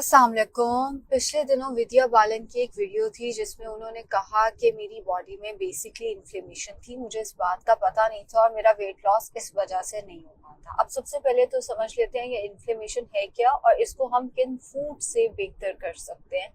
अस्सलाम वालेकुम। पिछले दिनों विद्या बालन की एक वीडियो थी जिसमें उन्होंने कहा कि मेरी बॉडी में बेसिकली इन्फ्लेमेशन थी। मुझे इस बात का पता नहीं था और मेरा वेट लॉस इस वजह से नहीं हो रहा था। अब सबसे पहले तो समझ लेते हैं ये इन्फ्लेमेशन है क्या और इसको हम किन फूड से बेहतर कर सकते हैं।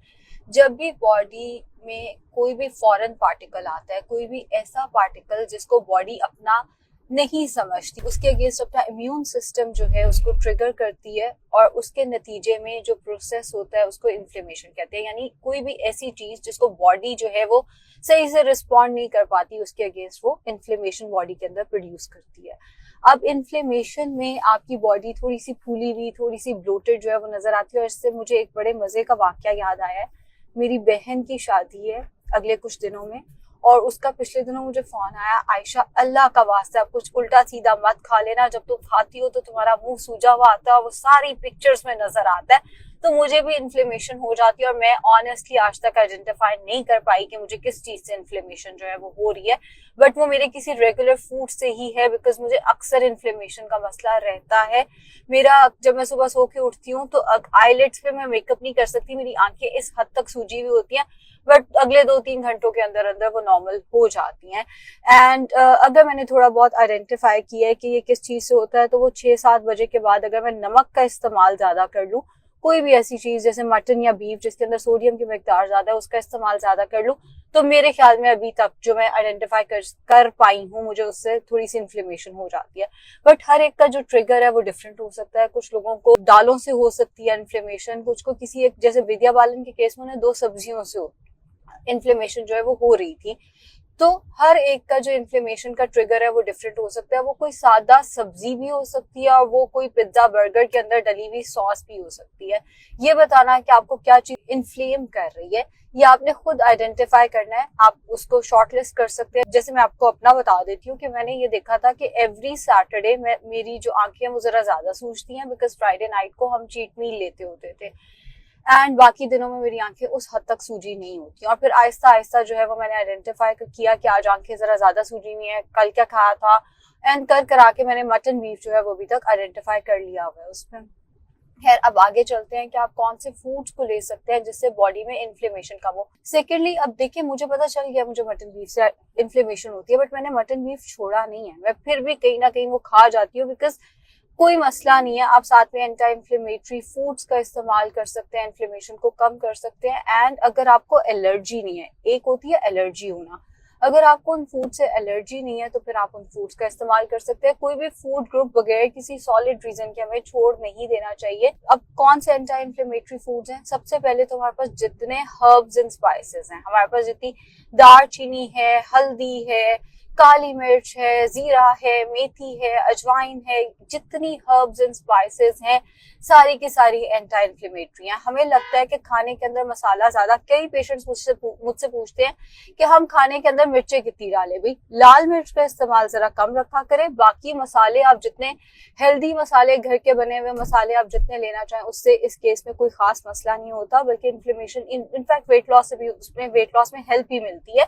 जब भी बॉडी में कोई भी फॉरेन पार्टिकल आता है, कोई भी ऐसा पार्टिकल जिसको बॉडी अपना नहीं समझती, उसके अगेंस्ट अपना इम्यून सिस्टम जो है उसको ट्रिगर करती है और उसके नतीजे में जो प्रोसेस होता है उसको इन्फ्लेमेशन कहते हैं। यानी कोई भी ऐसी चीज जिसको बॉडी जो है वो सही से रिस्पॉन्ड नहीं कर पाती, उसके अगेंस्ट वो इन्फ्लेमेशन बॉडी के अंदर प्रोड्यूस करती है। अब इन्फ्लेमेशन में आपकी बॉडी थोड़ी सी फूली हुई, थोड़ी सी ब्लोटेड जो है वो नजर आती है। और इससे मुझे एक बड़े मजे का वाकया याद आया है। मेरी बहन की शादी है अगले कुछ दिनों में और उसका पिछले दिनों मुझे फोन आया, आयशा अल्लाह का वास्ता कुछ उल्टा सीधा मत खा लेना, जब तुम खाती हो तो तुम्हारा मुंह सूजा हुआ आता है, वो सारी पिक्चर्स में नजर आता है। तो मुझे भी इन्फ्लेमेशन हो जाती है और मैं ऑनेस्टली आज तक आइडेंटिफाई नहीं कर पाई कि मुझे किस चीज से इन्फ्लेमेशन जो है वो हो रही है। बट वो मेरे किसी रेगुलर फूड से ही है, बिकॉज मुझे अक्सर इन्फ्लेमेशन का मसला रहता है। मेरा जब मैं सुबह सो के उठती हूँ तो आईलिड्स पे मैं मेकअप नहीं कर सकती, मेरी आंखें इस हद तक सूजी हुई होती हैं, बट अगले 2-3 घंटों के अंदर अंदर वो नॉर्मल हो जाती हैं। एंड अगर मैंने थोड़ा बहुत आइडेंटिफाई किया है कि ये किस चीज से होता है, तो वो 6-7 बजे के बाद अगर मैं नमक का इस्तेमाल ज्यादा कर लूँ, कोई भी ऐसी चीज जैसे मटन या बीफ जिसके अंदर सोडियम की मिकदार ज्यादा है उसका इस्तेमाल ज्यादा कर लूँ, तो मेरे ख्याल में अभी तक जो मैं आइडेंटिफाई कर पाई हूँ, मुझे उससे थोड़ी सी इन्फ्लेमेशन हो जाती है। बट हर एक का जो ट्रिगर है वो डिफरेंट हो सकता है। कुछ लोगों को दालों से हो सकती है इन्फ्लेमेशन, कुछ को किसी एक, जैसे विद्या बालन के केस में उन्हें 2 सब्जियों से इन्फ्लेमेशन जो है वो हो रही थी। तो हर एक का जो इन्फ्लेमेशन का ट्रिगर है वो डिफरेंट हो सकता है। वो कोई सादा सब्जी भी हो सकती है और वो कोई पिज्जा बर्गर के अंदर डली हुई सॉस भी हो सकती है। ये बताना कि आपको क्या चीज इन्फ्लेम कर रही है ये आपने खुद आइडेंटिफाई करना है। आप उसको शॉर्टलिस्ट कर सकते हैं। जैसे मैं आपको अपना बता देती हूँ कि मैंने ये देखा था कि एवरी सैटरडे मेरी जो आंखें हैं वो जरा ज्यादा सूजती हैं, बिकॉज फ्राइडे नाइट को हम चीट मील लेते होते थे एंड बाकी दिनों में मेरी आंखें उस हद तक सूजी नहीं होती। और फिर आहिस्ता आहिस्ता जो है वो मैंने आइडेंटिफाई किया कि आज आंखें जरा ज्यादा सूजी हुई है, कल क्या खाया था, एंड करा के मैंने मटन बीफ जो है वो अभी तक आइडेंटिफाई कर लिया हुआ है उसमें। खैर, अब आगे चलते हैं कि आप कौन से फूड्स को ले सकते हैं जिससे बॉडी में इन्फ्लेमेशन कम हो। सेकेंडली, अब देखिए मुझे पता चल गया मुझे मटन बीफ से इन्फ्लेमेशन होती है, बट मैंने मटन बीफ छोड़ा नहीं है। मैं फिर भी कहीं ना कहीं वो खा जाती हूँ, बिकॉज कोई मसला नहीं है। आप साथ में एंटी इन्फ्लेमेटरी फूड्स का इस्तेमाल कर सकते हैं, इन्फ्लेमेशन को कम कर सकते हैं। एंड अगर आपको एलर्जी नहीं है, एक होती है एलर्जी होना, अगर आपको उन फूड से एलर्जी नहीं है तो फिर आप उन फूड्स का इस्तेमाल कर सकते हैं। कोई भी फूड ग्रुप बगैर किसी सॉलिड रीजन के हमें छोड़ नहीं देना चाहिए। अब कौन से एंटी इन्फ्लेमेटरी फूड्स हैं? सबसे पहले तो हमारे पास जितने हर्ब्स एंड स्पाइसेस हैं, हमारे पास जितनी दालचीनी है, हल्दी है, काली मिर्च है, जीरा है, मेथी है, अजवाइन है, जितनी हर्ब्स एंड स्पाइसेस हैं सारी की सारी एंटी इन्फ्लेमेटरी हैं। हमें लगता है कि खाने के अंदर मसाला ज्यादा, कई पेशेंट्स मुझसे पूछते हैं कि हम खाने के अंदर मिर्चें कितनी डालें। भाई, लाल मिर्च का इस्तेमाल जरा कम रखा करें। बाकी मसाले आप जितने हेल्दी मसाले, घर के बने हुए मसाले आप जितने लेना चाहें, उससे इस केस में कोई खास मसला नहीं होता, बल्कि इन्फ्लेमेशन इनफैक्ट वेट लॉस से भी, उसमें वेट लॉस में हेल्प ही मिलती है,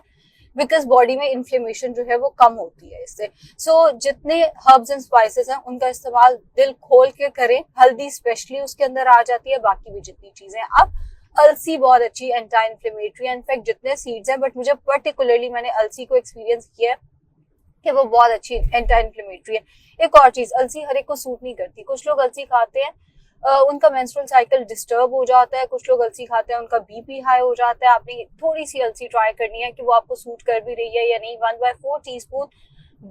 बिकॉज बॉडी में इन्फ्लेमेशन जो है वो कम होती है इससे। सो जितने हर्ब्स एंड स्पाइसेस हैं उनका इस्तेमाल दिल खोल के करें। हल्दी स्पेशली उसके अंदर आ जाती है, बाकी भी जितनी चीजें। अब अलसी बहुत अच्छी एंटी इन्फ्लेमेटरी है, इनफैक्ट जितने सीड्स हैं, बट मुझे पर्टिकुलरली मैंने अलसी को एक्सपीरियंस किया है कि वो बहुत अच्छी एंटी इन्फ्लेमेटरी है। एक और चीज, अलसी हर एक को सूट नहीं करती। कुछ लोग अलसी खाते हैं, उनका मेंस्ट्रुअल साइकिल डिस्टर्ब हो जाता है। कुछ लोग अलसी खाते हैं, उनका बीपी हाई हो जाता है। आपने थोड़ी सी अलसी ट्राई करनी है कि वो आपको सूट कर भी रही है या नहीं। 1/4 टीस्पून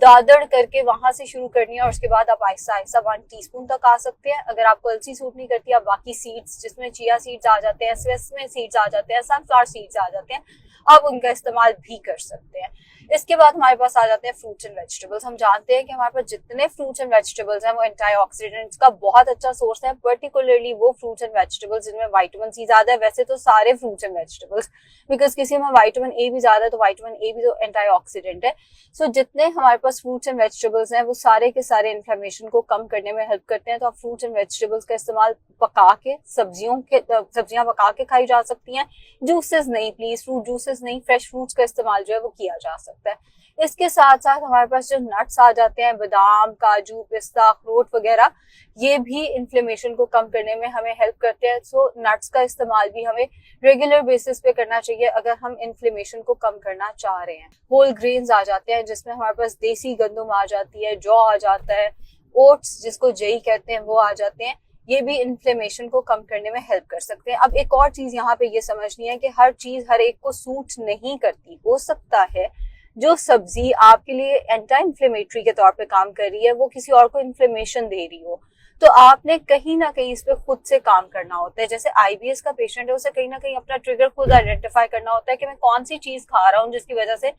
दादड़ करके वहां से शुरू करनी है और उसके बाद आप आहिस्ता आहिस्ता 1 टीस्पून तक आ सकते हैं। अगर आपको अलसी सूट नहीं करती, आप बाकी सीड्स, जिसमें चिया सीड्स आ जाते हैं, सेसमे सीड्स आ जाते हैं, सनफ्लावर सीड्स आ जाते हैं, आप उनका इस्तेमाल भी कर सकते हैं। इसके बाद हमारे पास आ जाते हैं फ्रूट्स एंड वेजिटेबल्स। हम जानते हैं कि हमारे पास जितने फ्रूट्स एंड वेजिटेबल्स हैं वो एंटीऑक्सीडेंट्स का बहुत अच्छा सोर्स है, पर्टिकुलरली वो फ्रूट्स एंड वेजिटेबल्स जिनमें विटामिन सी ज्यादा है। वैसे तो सारे फ्रूट्स एंड वेजिटेबल्स, बिकॉज किसी में विटामिन ए भी ज्यादा है, तो विटामिन ए भी तो एंटीऑक्सीडेंट है। सो जितने हमारे पास फ्रूट्स एंड वेजिटेबल्स हैं वो सारे के सारे इन्फ्लेमेशन को कम करने में हेल्प करते हैं। तो आप फ्रूट्स एंड वेजिटेबल्स का इस्तेमाल पका के, सब्जियां पका के खाई जा सकती हैं। जूसेस नहीं प्लीज, फ्रूट जूसेस वेजिटेबल्स नहीं, फ्रेश फ्रूट्स का इस्तेमाल जो है वो किया जा सकता है। इसके साथ साथ हमारे पास जो नट्स आ जाते हैं, बादाम, काजू, पिस्ता, अखरोट वगैरह, ये भी इन्फ्लेमेशन को कम करने में हमें हेल्प करते हैं। सो नट्स का इस्तेमाल भी हमें रेगुलर बेसिस पे करना चाहिए अगर हम इन्फ्लेमेशन को कम करना चाह रहे हैं। होल ग्रेन्स आ जाते हैं जिसमें हमारे पास देसी गंदम आ जाती है, जौ आ जाता है, ओट्स जिसको जई कहते हैं वो आ जाते हैं। ये भी इन्फ्लेमेशन को कम करने में हेल्प कर सकते हैं। अब एक और चीज यहाँ पे ये समझनी है कि हर चीज हर एक को सूट नहीं करती। हो सकता है जो सब्जी आपके लिए एंटी इन्फ्लेमेटरी के तौर पे काम कर रही है वो किसी और को इन्फ्लेमेशन दे रही हो, तो आपने कहीं ना कहीं इस पे खुद से काम करना होता है। जैसे आईबीएस का पेशेंट है, उसे कहीं ना कहीं अपना ट्रिगर खुद आइडेंटिफाई करना होता है कि मैं कौन सी चीज खा रहा हूँ जिसकी वजह से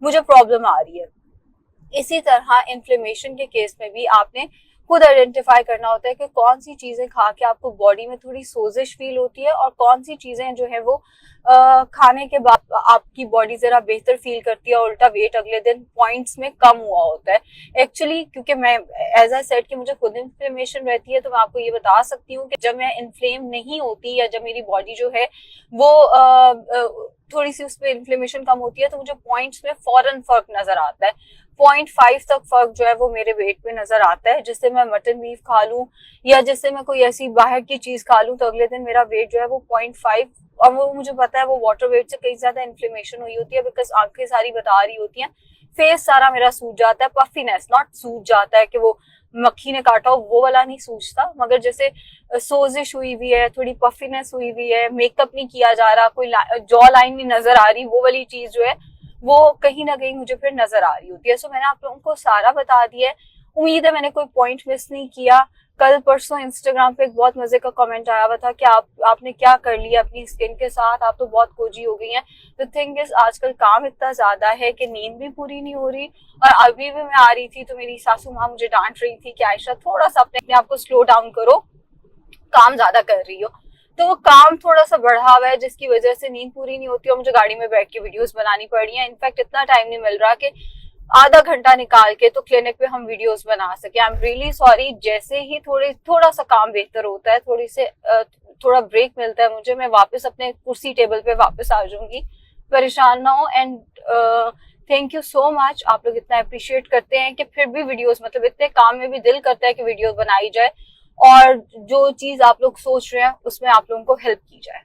मुझे प्रॉब्लम आ रही है। इसी तरह इन्फ्लेमेशन के केस में भी आपने खुद आइडेंटिफाई करना होता है कि कौन सी चीजें खा के आपको बॉडी में थोड़ी सोजिश फील होती है और कौन सी चीजें जो है वो खाने के बाद आपकी बॉडी जरा बेहतर फील करती है और उल्टा वेट अगले दिन पॉइंट्स में कम हुआ होता है। एक्चुअली क्योंकि मैं एज आई सेड कि मुझे खुद इन्फ्लेमेशन रहती है, तो मैं आपको ये बता सकती हूँ कि जब मैं इन्फ्लेम नहीं होती या जब मेरी बॉडी जो है वो थोड़ी सी उस पर इन्फ्लेमेशन कम होती है तो मुझे पॉइंट्स में फौरन फर्क नजर आता है। 0.5 तक फर्क जो है वो मेरे वेट पे नजर आता है। जिससे मैं मटन बीफ खा लूं या जिससे मैं कोई ऐसी बाहर की चीज खा लूं तो अगले दिन मेरा वेट जो है वो 0.5, और वो मुझे पता है वो वाटर वेट से कहीं ज्यादा इन्फ्लेमेशन हुई होती है, बिकॉज आंखें सारी बता रही होती हैं, फेस सारा मेरा सूज जाता है, पफीनेस नॉट सूज जाता है कि वो मक्खी ने काटा हो वो वाला नहीं सूजता, मगर जैसे सोजिश हुई हुई है, थोड़ी पफीनेस हुई हुई है, मेकअप नहीं किया जा रहा, कोई जॉ लाइन नहीं नजर आ रही, वो वाली चीज जो है वो कहीं ना कहीं मुझे फिर नजर आ रही होती है। सो मैंने आप लोगों को सारा बता दिया है। उम्मीद है मैंने कोई पॉइंट मिस नहीं किया। कल परसों इंस्टाग्राम पे एक बहुत मजे का कमेंट आया हुआ था कि आपने क्या कर लिया अपनी स्किन के साथ, आप तो बहुत कोजी हो गई हैं। द थिंग इज आजकल काम इतना ज्यादा है कि नींद भी पूरी नहीं हो रही, और अभी भी मैं आ रही थी तो मेरी सासू माँ मुझे डांट रही थी कि आयशा थोड़ा सा अपने आप को स्लो डाउन करो, काम ज्यादा कर रही हो। तो वो काम थोड़ा सा बढ़ा हुआ है जिसकी वजह से नींद पूरी नहीं होती और मुझे गाड़ी में बैठ के वीडियोस बनानी पड़ रही है। इनफैक्ट इतना टाइम नहीं मिल रहा कि आधा घंटा निकाल के तो क्लिनिक पे हम वीडियोस बना सके। I am really sorry. जैसे ही थोड़ा सा काम बेहतर होता है, थोड़ा ब्रेक मिलता है मुझे, मैं वापस अपने कुर्सी टेबल पे वापस आ जाऊंगी, परेशान ना हो। And thank you so much, आप लोग इतना अप्रिशिएट करते हैं कि फिर भी वीडियोस, मतलब इतने काम में भी दिल करता है कि वीडियोस बनाई जाए और जो चीज आप लोग सोच रहे हैं उसमें आप लोगों को हेल्प की जाए।